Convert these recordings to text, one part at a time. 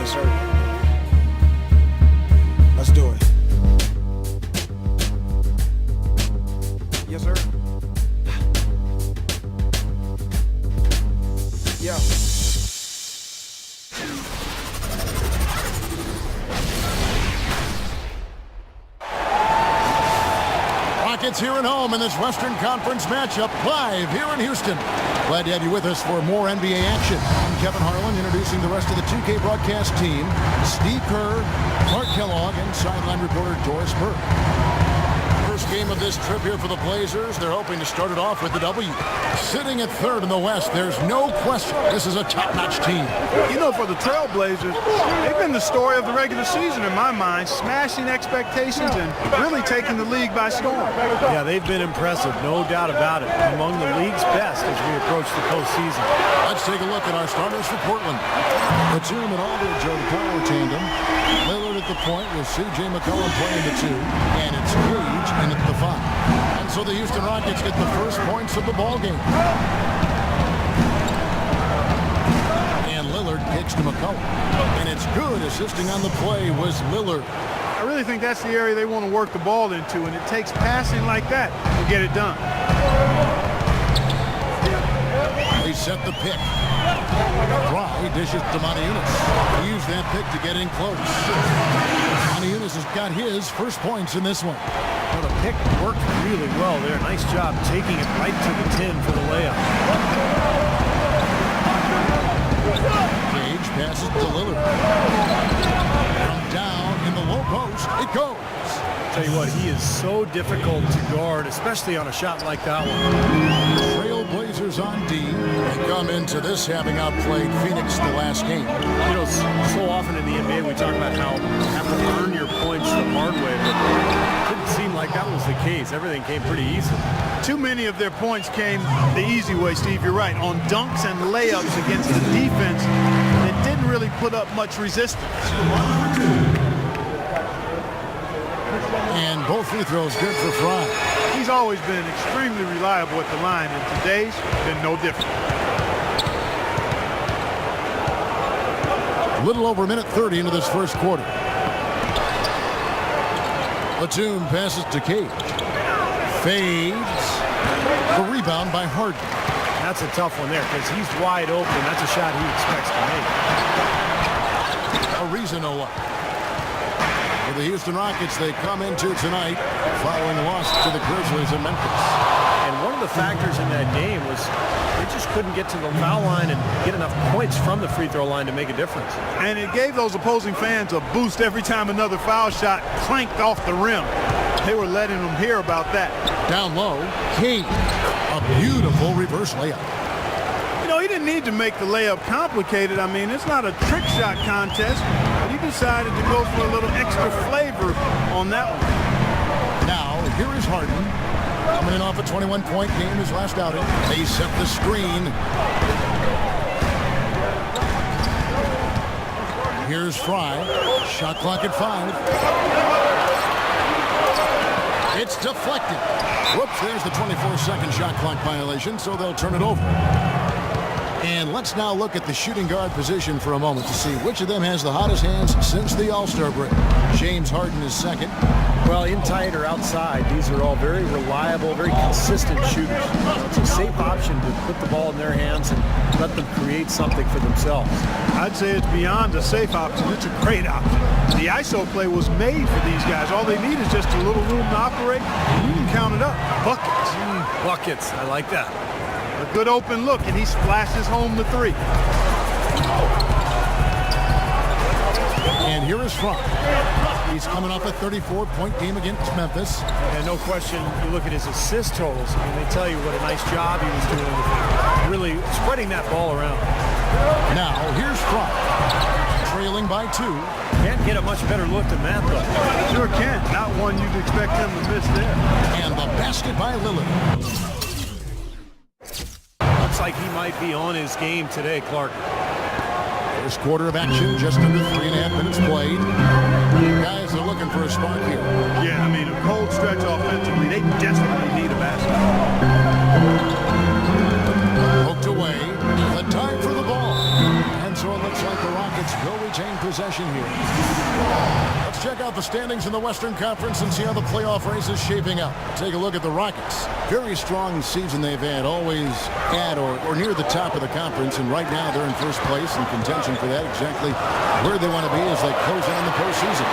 Yes, sir. Let's do it. Yes, sir. Yeah. Rockets here at home in this Western Conference matchup, live here in Houston. Glad to have you with us for more NBA action. I'm Kevin Harlan, introducing the rest of the 2K broadcast team. Steve Kerr, Clark Kellogg, and sideline reporter Doris Burke. First game of this trip here for the Blazers. They're hoping to start it off with the W. Sitting at third in the West, there's no question this is a top-notch team. You know, for the Trailblazers, they've been the story of the regular season in my mind, smashing expectations and really taking the league by storm. Yeah, they've been impressive, no doubt about it. Among the league's best as we approach the postseason. Let's take a look at our starters for Portland. Batum and Aldridge are the power tandem. Lillard at the point with C.J. McCollum playing the 2, and it's Gage in at the 5. And so the Houston Rockets get the first points of the ball game. And Lillard kicks to McCollum, and it's good. Assisting on the play was Lillard. I really think that's the area they want to work the ball into, and it takes passing like that to get it done. They set the pick. Fry dishes to Monteunus. He used that pick to get in close. Monteunus has got his first points in this one. Well, the pick worked really well there. Nice job taking it right to the 10 for the layup. Gage passes to Lillard. From down in the low post, it goes. Tell you what, he is so difficult to guard, especially on a shot like that one. Trailblazers on D. They come into this having outplayed Phoenix the last game. You know, so often in the NBA we talk about how you have to earn your points the hard way, but it didn't seem like that was the case. Everything came pretty easy. Too many of their points came the easy way, Steve. You're right. On dunks and layups against the defense that didn't really put up much resistance. And both free throws good for Fry. He's always been extremely reliable at the line, and today's been no different. A little over a minute 30 into this first quarter. Batum passes to Cage. Fades. The rebound by Harden. That's a tough one there because he's wide open. That's a shot he expects to make. Ariza no luck. For the Houston Rockets, they come into tonight following a loss to the Grizzlies in Memphis. And one of the factors in that game was they just couldn't get to the foul line and get enough points from the free throw line to make a difference. And it gave those opposing fans a boost every time another foul shot clanked off the rim. They were letting them hear about that. Down low, King. A beautiful reverse layup. You know, he didn't need to make the layup complicated. I mean, it's not a trick shot contest, but he decided to go for a little extra flavor on that one. Now, here is Harden. Coming in off a 21-point game his last outing. They set the screen. Here's Fry. Shot clock at 5. It's deflected. Whoops, there's the 24-second shot clock violation, so they'll turn it over. And let's now look at the shooting guard position for a moment to see which of them has the hottest hands since the All-Star break. James Harden is second. Well, in tight or outside, these are all very reliable, very consistent shooters. It's a safe option to put the ball in their hands and let them create something for themselves. I'd say it's beyond a safe option. It's a great option. The ISO play was made for these guys. All they need is just a little room to operate, and you can count it up. Buckets. Buckets. I like that. A good open look, and he splashes home the 3. And here is Fry. He's coming off a 34-point game against Memphis. And no question, you look at his assist totals, and they tell you what a nice job he was doing with really spreading that ball around. Now, here's Fry. Trailing by 2. Can't get a much better look than that, though. Sure can. Not one you'd expect him to miss there. And the basket by Lillard. Looks like he might be on his game today, Clark. First quarter of action, just under 3.5 minutes played. Guys are looking for a spark here. Yeah, I mean, a cold stretch offensively. They desperately need a basket. Poked away. The time for the ball. And so it looks like the Rockets Rockets will retain possession here. Let's check out the standings in the Western Conference and see how the playoff race is shaping up. Take a look at the Rockets. Very strong season they've had, always at or near the top of the conference, and right now they're in first place in contention for that, exactly where they want to be as they close in on the postseason.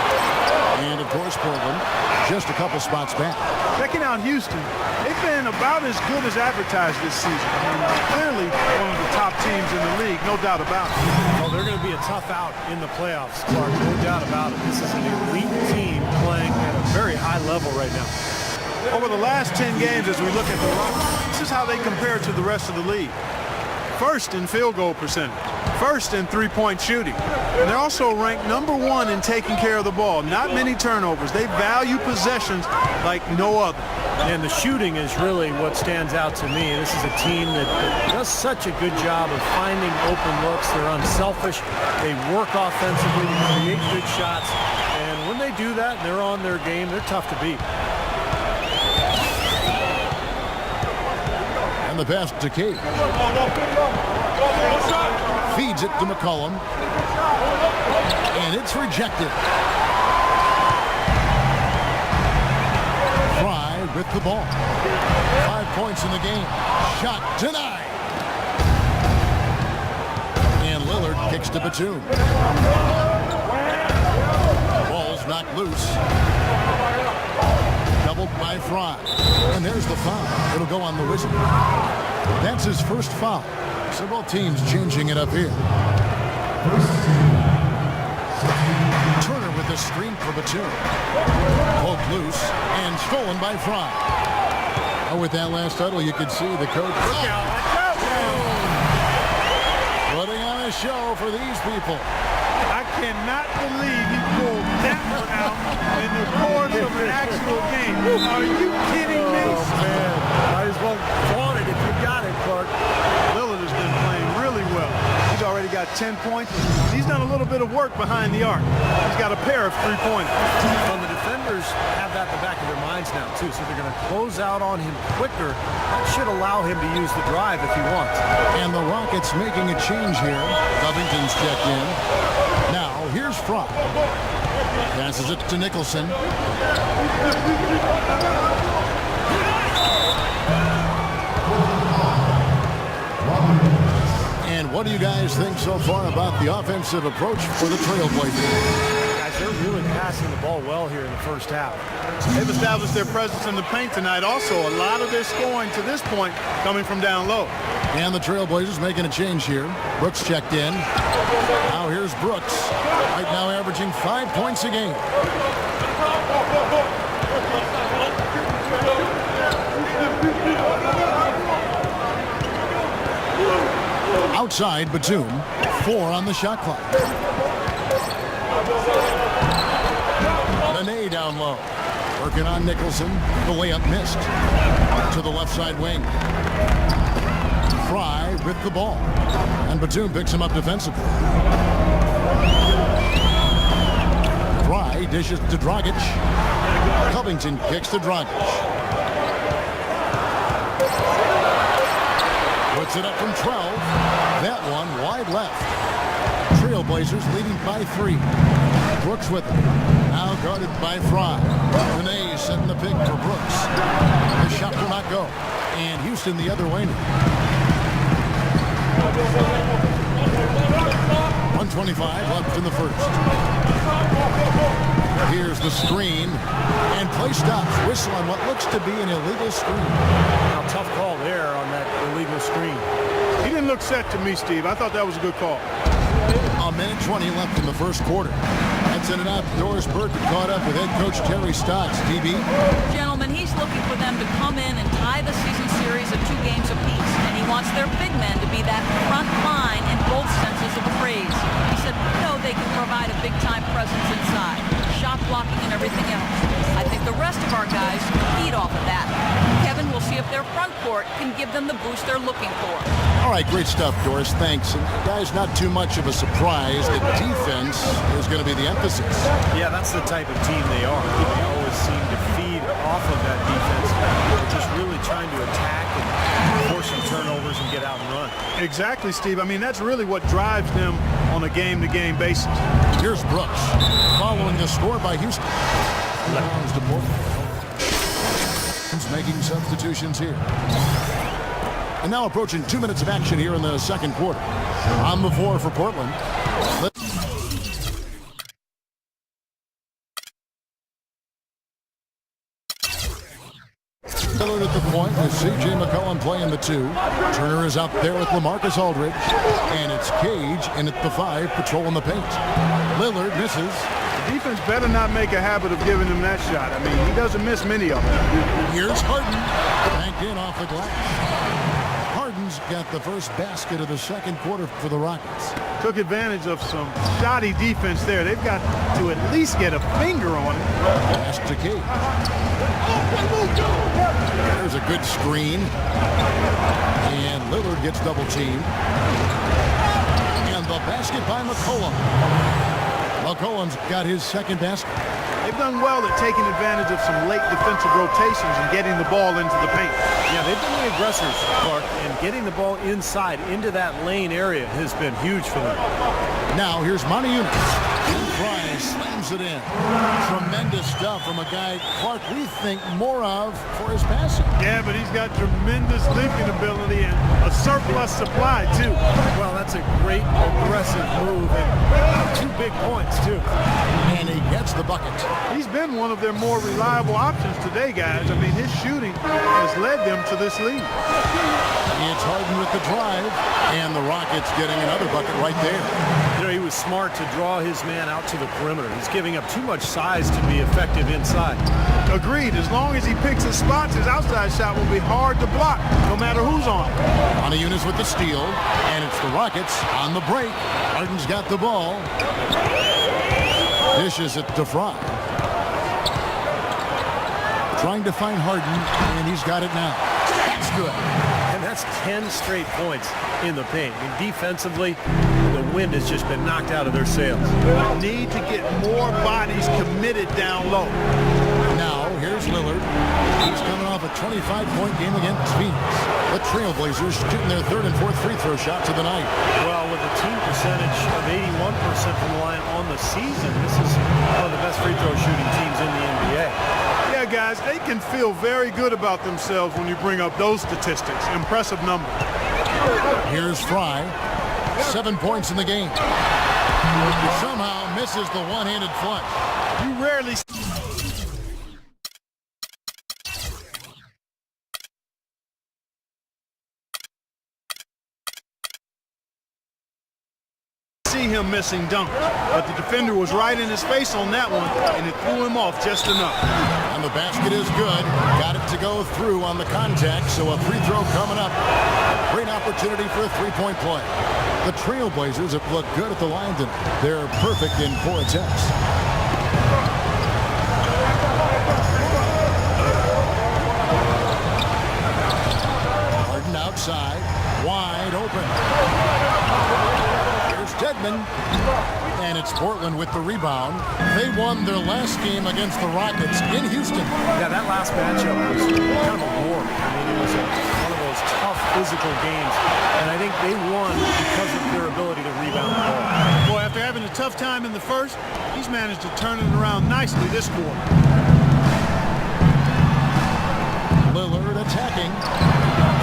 And, of course, Portland, just a couple spots back. Checking out Houston, they've been about as good as advertised this season. I mean, clearly one of the top teams in the league, no doubt about it. Well, they're going to be a tough out in the playoffs, Clark, no doubt about it. This is an elite team playing at a very high level right now. Over the last 10 games, as we look at the Rockets, this is how they compare to the rest of the league. First in field goal percentage, first in three-point shooting. And they're also ranked #1 in taking care of the ball. Not many turnovers. They value possessions like no other. And the shooting is really what stands out to me. This is a team that does such a good job of finding open looks. They're unselfish. They work offensively, create good shots. And when they do that, they're on their game. They're tough to beat. And the pass to Cade. Feeds it to McCollum. And it's rejected. Fry with the ball. 5 points in the game. Shot denied. And Lillard kicks to Batum. Ball's knocked loose. Doubled by Fry. And there's the foul. It'll go on the Wizard. That's his first foul. So both teams changing it up here. Turner with the screen for Batum. Poked loose and stolen by Fry. Oh, with that last huddle, you could see the coach putting on a show for these people. I cannot believe he pulled that one out in the course of an actual game. Are you kidding me? Oh, man. Might as well flaunt it if you got it, Clark. Lillard has been playing really well. He's already got 10 points. He's done a little bit of work behind the arc. He's got a pair of three-pointers. Well, the defenders have that in the back of their minds now, too, so they're going to close out on him quicker. That should allow him to use the drive if he wants. And the Rockets making a change here. Covington's checked in. Now, here's Fry. Passes it to Nicholson. And what do you guys think so far about the offensive approach for the Trailblazers? Guys, they're really passing the ball well here in the first half. They've established their presence in the paint tonight. Also, a lot of their scoring to this point coming from down low. And the Trailblazers making a change here. Brooks checked in. Now here's Brooks. Right now averaging 5 points a game. Outside, Batum. 4 on the shot clock. Nene down low. Working on Nicholson. The layup missed. To the left side wing. Fry with the ball. And Batum picks him up defensively. Fry dishes to Dragic. Covington kicks to Dragic. Puts it up from 12. That one wide left. Trailblazers leading by 3. Brooks with it. Now guarded by Fry. Nene setting the pick for Brooks. The shot will not go. And Houston the other way now. 1:25 left in the first. Here's the screen. And play stops. Whistle on what looks to be an illegal screen. Now, tough call there on that illegal screen. He didn't look set to me, Steve. I thought that was a good call. A minute 20 left in the first quarter. That's in and out. Doris Burke caught up with head coach Terry Stotts. DB. Gentlemen, he's looking for them to come in and tie the season series at 2 games apiece. And he wants their big men to be that front line in both senses of the phrase. He said, no, they can provide a big-time presence inside. Shot blocking and everything else. I think the rest of our guys feed off of that. Kevin, we'll see if their front court can give them the boost they're looking for. All right, great stuff, Doris. Thanks. And guys, not too much of a surprise that defense is going to be the emphasis. Yeah, that's the type of team they are. They always seem to feed off of that defense. They're just really trying to attack and force some turnovers corners and get out and run. Exactly, Steve. I mean, that's really what drives them on a game-to-game basis. Here's Brooks following the score by Houston. Comes to Portland. He's making substitutions here. And now approaching 2 minutes of action here in the second quarter. On the floor for Portland. Lillard at the point with C.J. McCollum playing the 2. Turner is out there with LaMarcus Aldridge. And it's Cage in at the 5 patrolling the paint. Lillard misses. The defense better not make a habit of giving him that shot. I mean, he doesn't miss many of them. Here's Harden. Banked in off the glass. Harden's got the first basket of the second quarter for the Rockets. Took advantage of some shoddy defense there. They've got to at least get a finger on it. Pass to Cage. There's a good screen. And Lillard gets double teamed. And the basket by McCollum. McCollum's got his second basket. They've done well at taking advantage of some late defensive rotations and getting the ball into the paint. Yeah, they've been the aggressors, Clark, and getting the ball inside into that lane area has been huge for them. Now here's Monty Eunice. Fry slams it in. Tremendous stuff from a guy, Clark, we think more of for his passing. Yeah, but he's got tremendous leaping ability and a surplus supply, too. Well, that's a great aggressive move and 2 big points, too. And he gets the bucket. He's been one of their more reliable options today, guys. I mean, his shooting has led them to this lead. It's Harden with the drive, and the Rockets getting another bucket right there. You know, he was smart to draw his man out to the perimeter. He's giving up too much size to be effective inside. Agreed. As long as he picks his spots, his outside shot will be hard to block, no matter who's on. Monty Eunice with the steal, and it's the Rockets on the break. Harden's got the ball. Dishes it to Fry. Trying to find Harden, and he's got it now. That's good. And that's 10 straight points in the paint. I mean, defensively, the wind has just been knocked out of their sails. Need to get more bodies committed down low. Now, here's Lillard. He's coming off a 25-point game against Phoenix. The Trailblazers shooting their third and fourth free throw shots of the night. Well, with a team percentage of 81% from the line on the season, this is one of the best free throw shooting teams in the NBA. Yeah, guys, they can feel very good about themselves when you bring up those statistics. Impressive number. Here's Fry. 7 points in the game. Somehow misses the one-handed flush. You rarely see him missing dunk, but the defender was right in his face on that one, and it threw him off just enough. And the basket is good. Got it to go through on the contact, so a free throw coming up. Great opportunity for a three-point play. The Trailblazers have looked good at the line tonight. They're perfect in 4 attempts. Harden outside, wide open. Here's Dedmon, and it's Portland with the rebound. They won their last game against the Rockets in Houston. Yeah, that last matchup was kind of a war. I mean, it was one of those tough physical games, and I think they won because of their ability to rebound the ball. Boy, after having a tough time in the first, he's managed to turn it around nicely this quarter. Lillard attacking.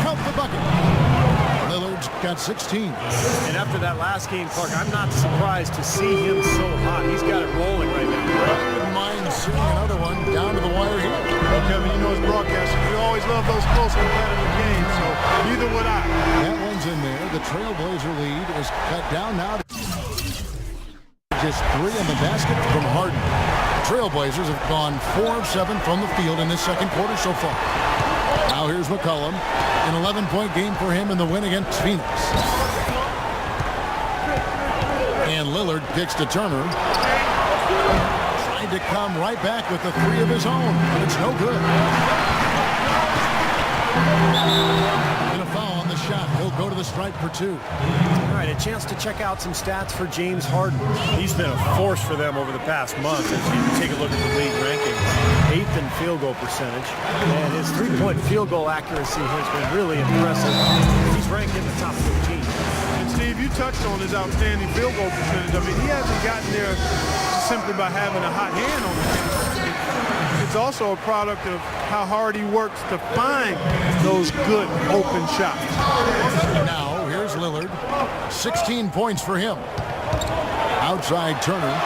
Count the bucket. Lillard's got 16. And after that last game, Clark, I'm not surprised to see him so hot. He's got it rolling right now. I wouldn't mind seeing another one down to the wire here. Well, Kevin, you know as broadcasters, we always love those close competitive games, so neither would I. That one's in there. The Trailblazer lead is cut down now to just 3 in the basket from Harden. Trailblazers have gone 4 of 7 from the field in this second quarter so far. Now here's McCollum. An 11-point game for him in the win against Phoenix. And Lillard kicks to Turner. Trying to come right back with the 3 of his own, but it's no good. And a foul on the shot. He'll go to the stripe for 2. All right, a chance to check out some stats for James Harden. He's been a force for them over the past month. As you take a look at the league rankings, 8th in field goal percentage, and his 3-point field goal accuracy has been really impressive. He's rank in the top 15. And Steve, you touched on his outstanding field goal percentage. I mean, he hasn't gotten there simply by having a hot hand on the game. It's also a product of how hard he works to find those good open shots. Now, here's Lillard. 16 points for him. Outside Turner.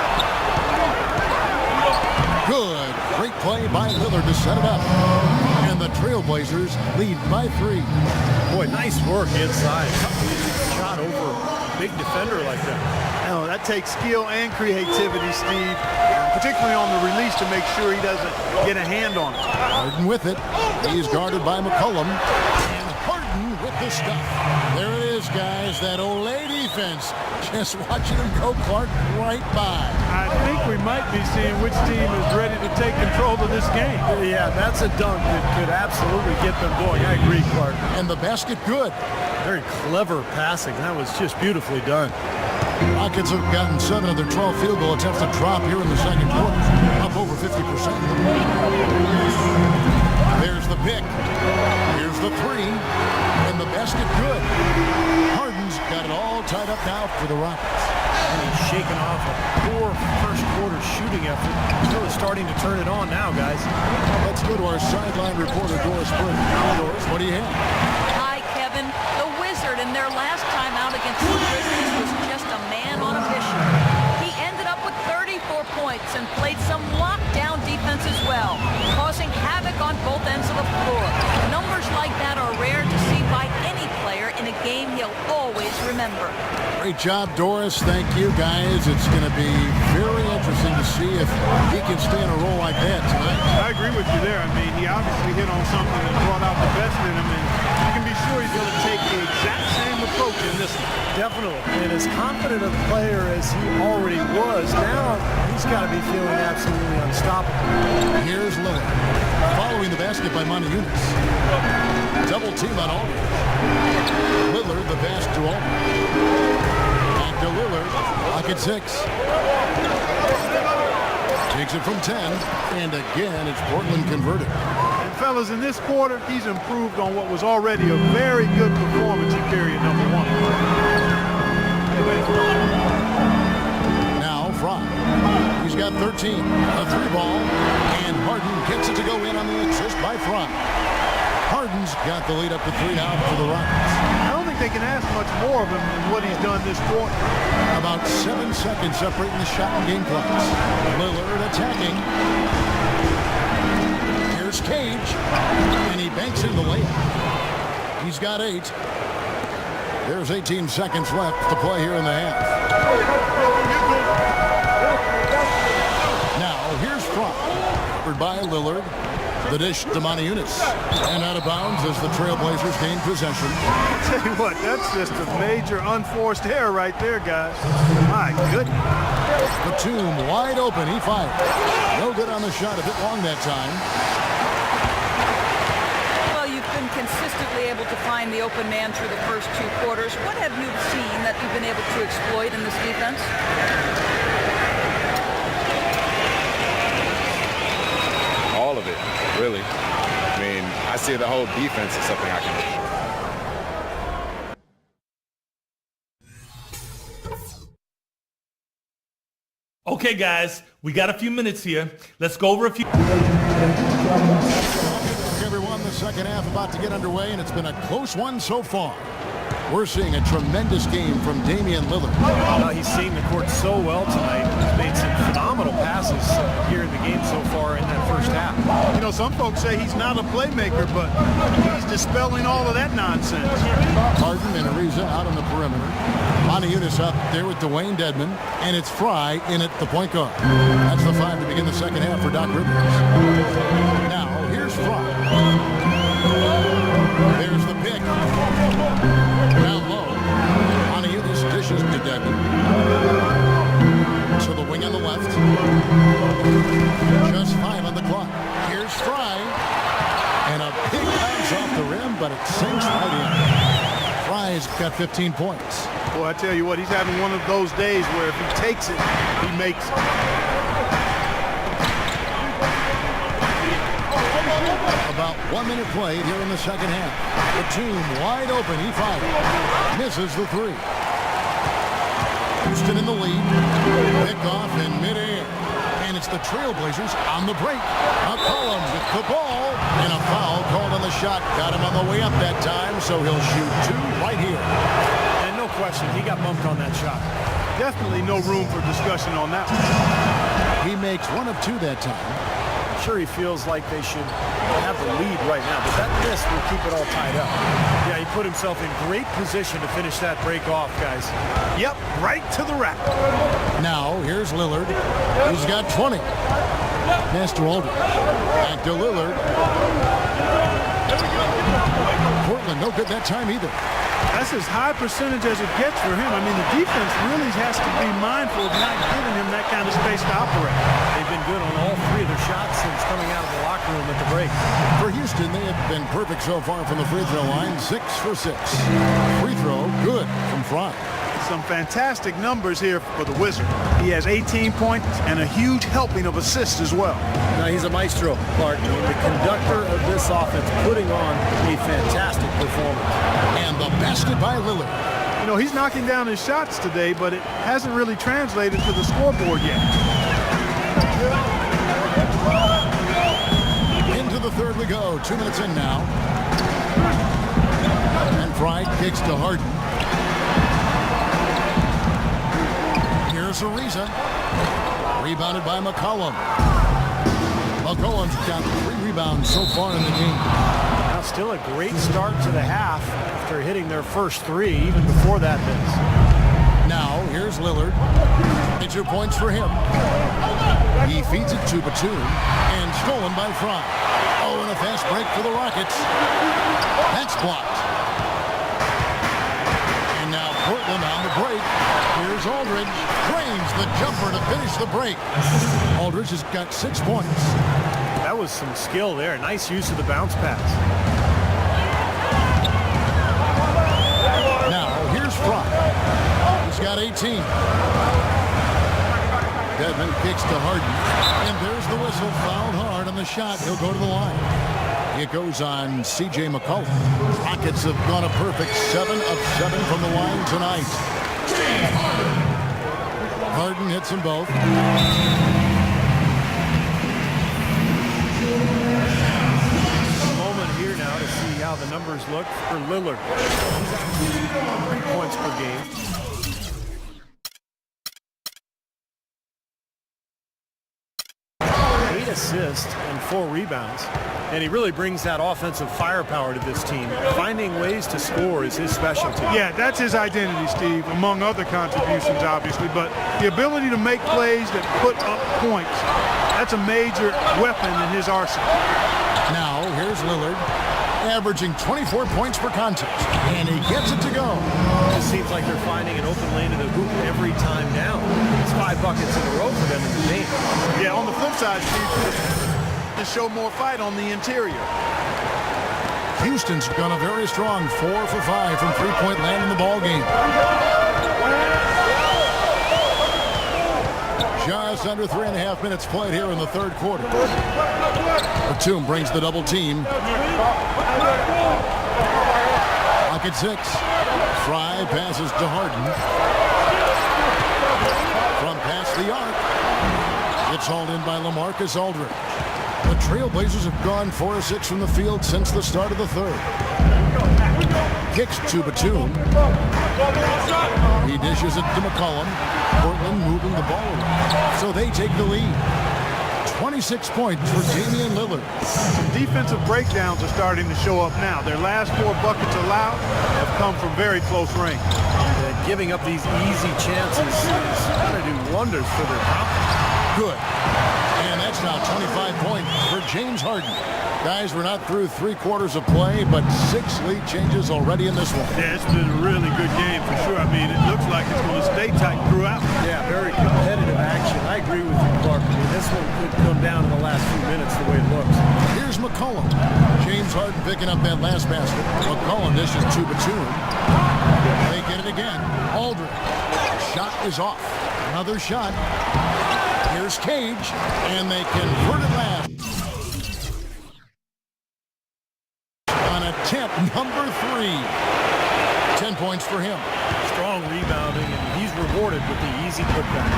Good. Great play by Lillard to set it up. And the Trailblazers lead by 3. Boy, nice work inside. Shot over a big defender like that. No, that takes skill and creativity, Steve, particularly on the release to make sure he doesn't get a hand on it. Harden with it. He's guarded by McCollum. And Harden with the stuff. There it is, guys. That Olay defense. Just watching him go, Clark, right by. I think we might be seeing which team is ready to take control of this game. Yeah, that's a dunk that could absolutely get them going. I agree, Clark. And the basket good. Very clever passing. That was just beautifully done. Rockets have gotten 7 of their 12 field goal attempts to drop here in the second quarter. Up over 50%. There's the pick. Here's the 3. And the basket good. Harden's got it all tied up now for the Rockets. And he's shaking off a poor first quarter shooting effort. Really starting to turn it on now, guys. Let's go to our sideline reporter, Doris Burke. Doris, what do you have? Hi, Kevin. The Wizard in their last time out against the Grizzlies was just a man on a mission. He ended up with 34 points and played some lockdown defense as well, causing havoc on both ends of the floor. Numbers like that are rare to see by any player in a game he'll always remember. Great job, Doris. Thank you, guys. It's going to be very interesting to see if he can stay in a role like that tonight. I agree with you there. I mean, he obviously hit on something that brought out the best in him, and you can be sure he's going to take the exact same approach in this one. Definitely. And as confident a player as he already was, now he's got to be feeling absolutely unstoppable. Here's Lillard. Following the basket by Monty Eunice. Double team on Aldridge. Lillard, the pass to Aldridge. Back to Lillard. Pocket 6. Takes it from 10. And again, it's Portland converted. And fellas, in this quarter, he's improved on what was already a very good performance in period number 1. Now, Fry. He's got 13. A 3-ball. And Harden gets it to go in on the assist by Fry. Harden's got the lead up to 3 now for the Rockets. I don't think they can ask much more of him than what he's done this quarter. About 7 seconds separating the shot and game clocks. Lillard attacking. Here's Cage. And he banks in the layup. He's got 8. There's 18 seconds left to play here in the half. Now, here's Fry. Covered by Lillard. The dish to Monty Eunice. And out of bounds as the Trailblazers gain possession. I'll tell you what, that's just a major unforced error right there, guys. My goodness. Batum wide open. He fired. No good on the shot. A bit long that time. Well, you've been consistently able to find the open man through the first 2 quarters. What have you seen that you've been able to exploit in this defense? All of it, really. I mean, I see the whole defense as something I can do. Okay, guys, we got a few minutes here. Let's go over a few. Everyone, the second half about to get underway, and it's been a close one so far. We're seeing a tremendous game from Damian Lillard. He's seen the court so well tonight. He's made some phenomenal passes here in the game so far in that first half. You know, some folks say he's not a playmaker, but he's dispelling all of that nonsense. Harden and Ariza out on the perimeter. Monty Eunice up there with Dwayne Dedman, and it's Fry in at the point guard. That's the 5 to begin the second half for Doc Rivers. Now, here's Fry. There's the pick. Down low. Monty Eunice dishes to Dedman. To the wing on the left. Just 5 on the clock. Here's Fry. And a big bounce off the rim, but it sinks right in. Fry's got 15 points. Boy, I tell you what, he's having one of those days where if he takes it, he makes it. About 1 minute played here in the second half. Batum wide open. He fires. Misses the three. Houston in the lead. Picked off in midair. And it's the Trailblazers on the break. McCollum with the ball. And a foul called on the shot. Got him on the way up that time, so he'll shoot two right here. And no question, he got bumped on that shot. Definitely no room for discussion on that one. He makes one of two that time. I'm sure he feels like they should have the lead right now, but that miss will keep it all tied up. Yeah, he put himself in great position to finish that break off, guys. Yep, right to the rack. Now, here's Lillard. He's got 20. Pass to Aldridge. Back to Lillard. Portland, no good that time either. That's as high percentage as it gets for him. I mean, the defense really has to be mindful of not giving him that kind of space to operate. They've been good on all three of their shots since coming out of the locker room at the break. For Houston, they have been perfect so far from the free throw line. 6 for 6. Free throw, good from Fry. Some fantastic numbers here for the Wizard. He has 18 points and a huge helping of assists as well. Now, he's a maestro, Clark. The conductor of this offense, putting on a fantastic performance. And the basket by Lillard. You know, he's knocking down his shots today, but it hasn't really translated to the scoreboard yet. Into the third we go. 2 minutes in now. And Fry kicks to Harden. Here's Ariza. Rebounded by McCollum. McCollum's got 3 rebounds so far in the game. Now, still a great start to the half after hitting their first 3, even before that miss. Now, here's Lillard. 2 points for him. He feeds it to Batum. And stolen by Fry. Oh, and a fast break for the Rockets. That's blocked. And now Portland on the break. Here's Aldridge. Drains the jumper to finish the break. Aldridge has got 6 points. That was some skill there. Nice use of the bounce pass. Now, here's Fry. He's got 18. Dedmon kicks to Harden. And there's the whistle. Fouled hard on the shot. He'll go to the line. It goes on C.J. McCollum. Rockets have gone a perfect 7 of 7 from the line tonight. Harden hits them both. A moment here now to see how the numbers look for Lillard. 3 points per game. 8 assists and 4 rebounds. And he really brings that offensive firepower to this team. Finding ways to score is his specialty. Yeah, that's his identity, Steve, among other contributions, obviously. But the ability to make plays that put up points, that's a major weapon in his arsenal. Now, here's Lillard, averaging 24 points per contest. And he gets it to go. It seems like they're finding an open lane in the hoop every time down. It's 5 buckets in a row for them in the game. Yeah, on the flip side, Steve, to show more fight on the interior. Houston's gone a very strong 4 for 5 from three-point land in the ball game. Just under 3.5 minutes played here in the third quarter. Batum brings the double team. Pocket 6. Fry passes to Harden. From past the arc. It's hauled in by LaMarcus Aldridge. The Trailblazers have gone 4 of 6 from the field since the start of the third. Kicks to Batum. He dishes it to McCollum. Portland moving the ball around. So they take the lead. 26 points for Damian Lillard. Some defensive breakdowns are starting to show up now. Their last 4 buckets allowed have come from very close range. Giving up these easy chances is going to do wonders for their confidence. Good. And that's now 25 points for James Harden. Guys, we're not through 3 quarters of play, but 6 lead changes already in this one. Yeah, it's been a really good game for sure. I mean, it looks like it's going to stay tight throughout. Yeah, very competitive action. I agree with you, Clark. I mean, this one could come down in the last few minutes the way it looks. Here's McCollum. James Harden picking up that last basket. McCollum dishes to Batum. They get it again. Aldridge. Shot is off. Another shot. Here's Cage, and they convert it last. number 3. 10 points for him. Strong rebounding, and he's rewarded with the easy putback.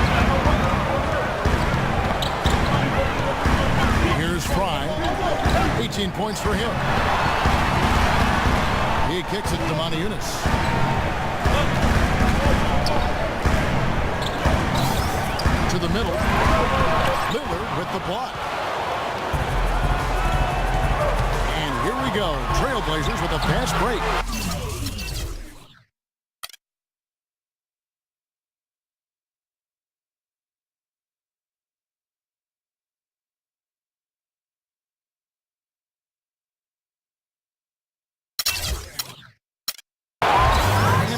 Here's Fry. 18 points for him. He kicks it to Moniunas. To the middle. Lillard with the block. And here we go. Trailblazers with a fast break.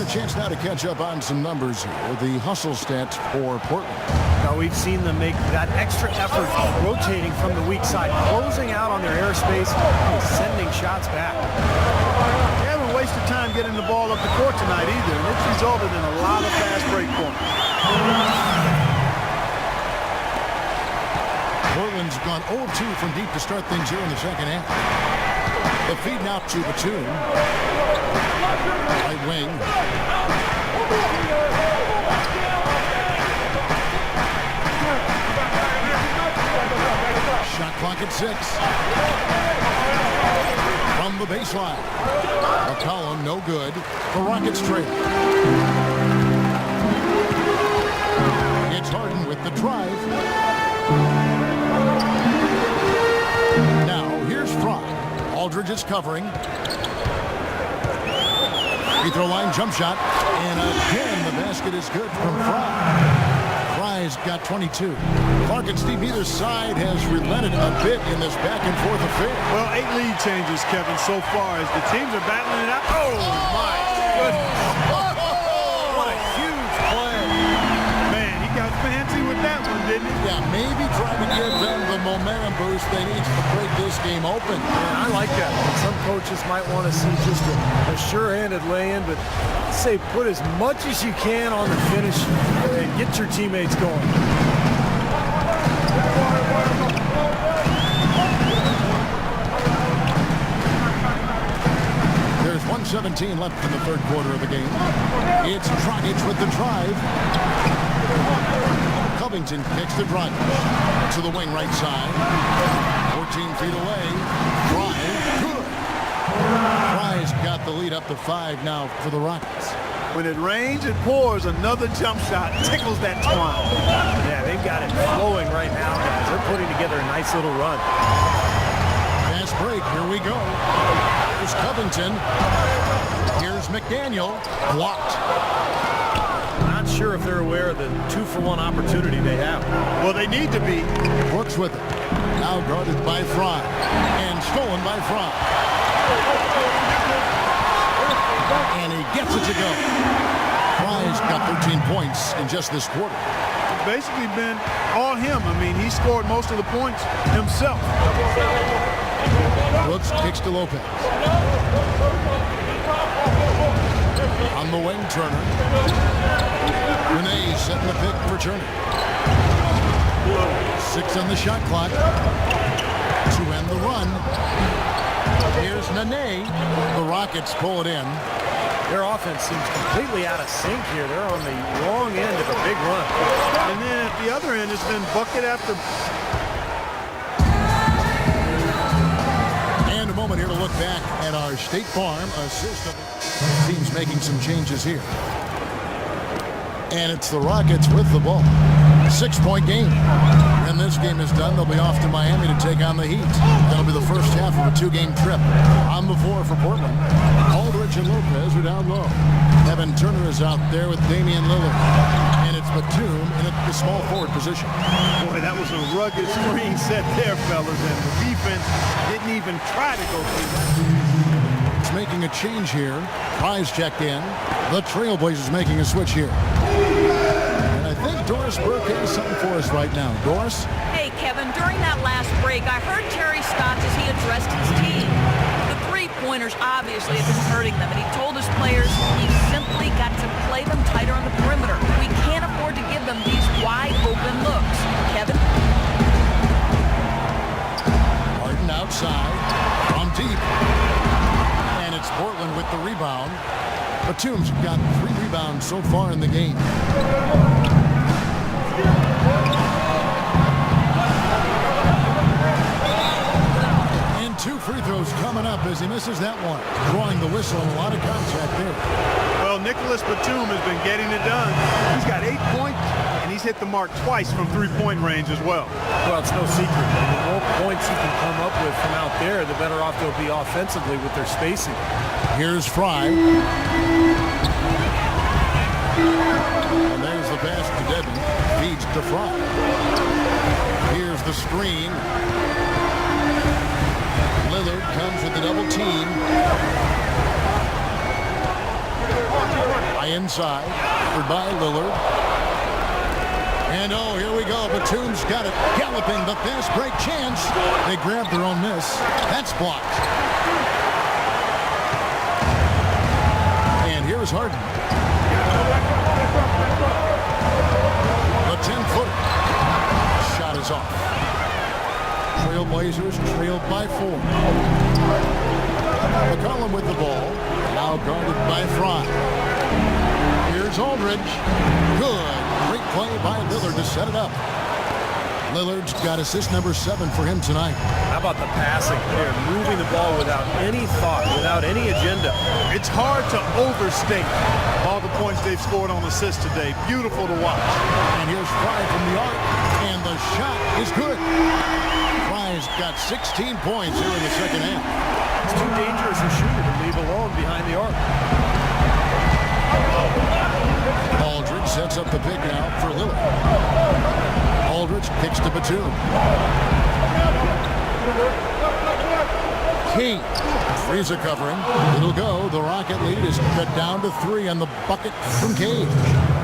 Chance now to catch up on some numbers here. The hustle stats for Portland. Now we've seen them make that extra effort rotating from the weak side, closing out on their airspace, and sending shots back. They haven't wasted time getting the ball up the court tonight either, and it's resulted in a lot of fast break points. Portland's gone 0-2 from deep to start things here in the second half. The feed now to Batum. Right wing. Shot clock at 6. From the baseline. McCollum no good. The Rockets trail. It's Harden with the drive. Now here's Fry. Aldridge is covering. Free throw line jump shot. And again, the basket is good from Fry. Fry's got 22. Clark and Steve, either side has relented a bit in this back and forth affair. Well, 8 lead changes, Kevin, so far as the teams are battling it out. Oh, my goodness. What a huge play. Man, he got fancy with that one, didn't he? Yeah, maybe trying to give them the momentum boost they need to break this game open. Man, I like that. Some coaches might want to see just a sure-handed lay-in, but I'd say put as much as you can on the finish and get your teammates going. There's 1:17 left in the third quarter of the game. It's Dragic with the drive. Covington kicks the drive to the wing right side. 14 feet away. Fry, good. Fry's got the lead up to 5 now for the Rockets. When it rains, it pours. Another jump shot tickles that twine. Yeah, they've got it flowing right now, guys. They're putting together a nice little run. Fast break. Here we go. Here's Covington. Here's McDaniel. Blocked. Not sure if they're aware of the 2-for-1 opportunity they have. Well, they need to be. Brooks with it. Now guarded by Fry. And stolen by Fry. And he gets it to go. Fry's got 13 points in just this quarter. It's basically been all him. I mean, he scored most of the points himself. Brooks kicks to Lopez. On the wing, Turner. Renee setting the pick for Turner. 6 on the shot clock to end the run. Here's Nene. The Rockets pull it in. Their offense seems completely out of sync here. They're on the wrong end of a big run. And then at the other end, it's been bucket after. And a moment here to look back at our State Farm system. Teams making some changes here. And it's the Rockets with the ball. 6-point game. When this game is done, they'll be off to Miami to take on the Heat. That'll be the first half of a 2-game trip. On the floor for Portland, Aldridge and Lopez are down low. Evan Turner is out there with Damian Lillard. And it's Batum in the small forward position. Boy, that was a rugged screen set there, fellas, and the defense didn't even try to go through that. It's making a change here. Fry's checked in. The Trailblazers making a switch here. And I think Doris Burke has something for us right now. Doris? Hey, Kevin, during that last break, I heard Terry Stotts as he addressed his team. The three-pointers obviously have been hurting them, and he told his players he's simply got to play them tighter on the perimeter. We can't afford to give them these wide-open looks. Kevin? Harden outside. From deep. And it's Portland Batum's got 3 rebounds so far in the game. And 2 free throws coming up as he misses that one. Drawing the whistle and a lot of contact there. Well, Nicholas Batum has been getting it done. He's got 8 points, and he's hit the mark twice from three-point range as well. Well, it's no secret. The more points you can come up with from out there, the better off they'll be offensively with their spacing. Here's Fry. And there's the pass to Devin. Feeds to Fry. Here's the screen. Lillard comes with the double team. High inside. By Lillard. And oh, here we go. Batum's got it. Galloping the fast break chance. They grab their own miss. That's blocked. And here's Harden. The 10-footer. Shot is off. Trailblazers trailed by 4. McCollum with the ball. Now guarded by Fry. Here's Aldridge. Good. Great play by Lillard to set it up. Lillard's got assist number 7 for him tonight. How about the passing? They're moving the ball without any thought, without any agenda. It's hard to overstate all the points they've scored on assists today. Beautiful to watch. And here's Fry from the arc, and the shot is good. Fry's got 16 points here in the second half. It's too dangerous a shooter to leave alone behind the arc. Aldridge sets up the pick now for Lillard. Aldridge kicks to Batum. Key. Freezer covering. It'll go. The Rocket lead is cut down to 3 on the bucket from Cage.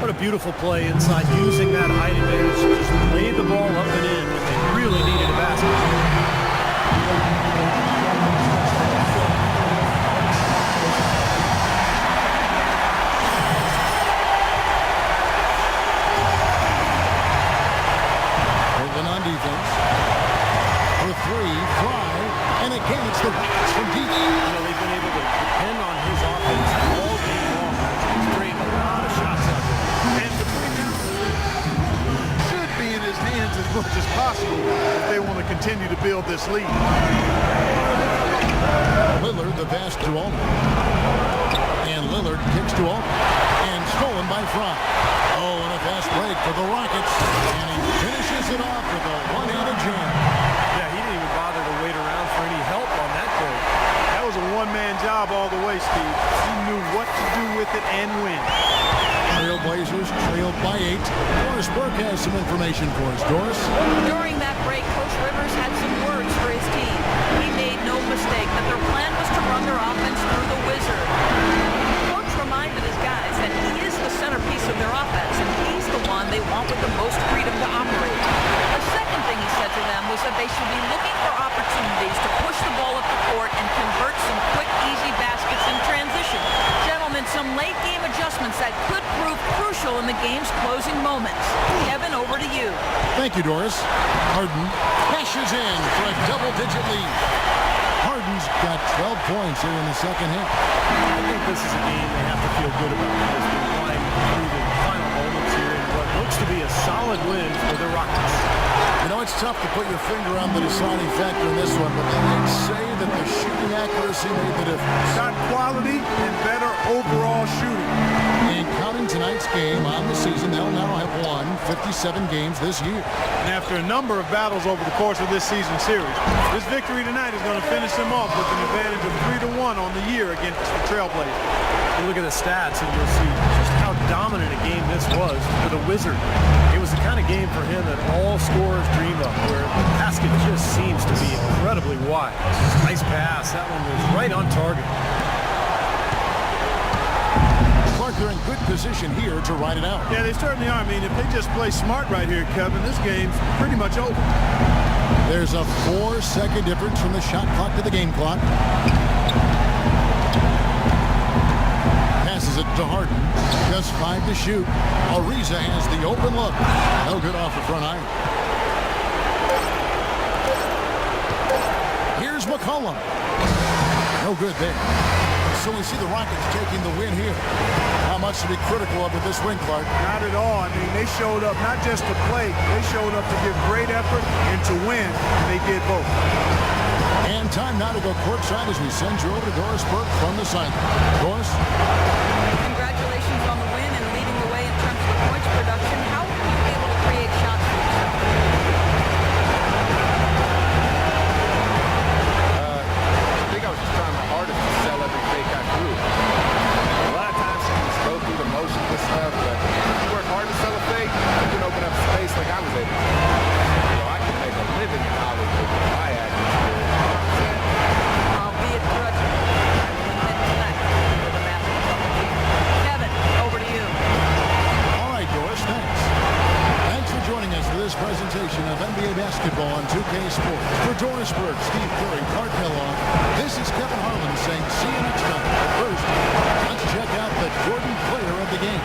What a beautiful play inside, using that height advantage to just lay the ball up and in when they really needed a basket. Defense. For 3, Fry, and again it's the Rockets from deep. They've been able to depend on his offense all game long. He's bringing a lot of shots out there. And the should be in his hands as much as possible if they want to continue to build this lead. Lillard, the pass to Allman. And Lillard kicks to Allman. And stolen by Fry. Oh, and a fast break for the Rockets. And he finishes it off with a one-handed jam. Yeah, he didn't even bother to wait around for any help on that break. That was a one-man job all the way, Steve. He knew what to do with it and when. Trailblazers trailed by 8. Doris Burke has some information for us. Doris? During that break, Coach Rivers had some words for his team. He made no mistake that their plan was to run their offense through the wizard. Coach reminded his guys that he is the centerpiece of their offense, and he's the one they want with the most freedom to operate. The second thing he said to them was that they should be looking for opportunities to push the ball up the court and convert some quick, easy baskets in transition. Gentlemen, some late-game adjustments that could prove crucial in the game's closing moments. Kevin, over to you. Thank you, Doris. Harden cashes in for a double-digit lead. Harden's got 12 points here in the second half. I think this is a game they have to feel good about because they're flying through the final moments here in what looks to be a solid win for the Rockets. You know, it's tough to put your finger on the deciding factor in this one, but they did say that the shooting accuracy made the difference. Shot quality and better overall shooting. And counting tonight's game on the season, they'll now have won 57 games this year. And after a number of battles over the course of this season series, this victory tonight is going to finish them off with an advantage of 3-1 on the year against the Trailblazers. You look at the stats and you'll see just how dominant a game this was for the Wizard. It was the kind of game for him that all scorers dream of, where the basket just seems to be incredibly wide. Nice pass. That one was right on target. They're in good position here to ride it out. Yeah, they certainly are. I mean, if they just play smart right here, Kevin, this game's pretty much over. There's a 4-second difference from the shot clock to the game clock. Passes it to Harden. Just 5 to shoot. Ariza has the open look. No good off the front iron. Here's McCollum. No good there. So we see the Rockets taking the win here. How much to be critical of with this win, Clark? Not at all. I mean, they showed up not just to play. They showed up to give great effort and to win. And they did both. And time now to go courtside as we send you over to Doris Burke from the sideline. Doris? Congratulations on the win and leading the way in terms of points production. How were you able to create shots for yourself? I think I was just trying my hardest to sell every fake I threw. A lot of times you just go through the motions and stuff, but if you work hard to sell a fake, you can open up space like I was able to. You know, I can make a living in Hollywood with my acting skills. Albeit grudging. I will admit tonight for the basketball team. Kevin, over to you. All right, Doris, thanks. Thanks for joining us for this presentation of NBA basketball on 2K Sports. For Doris Burke, Steve Curry, Clark Kellogg, this is Kevin Harlan saying see you next time. But first, let's check out the Jordan player of the game.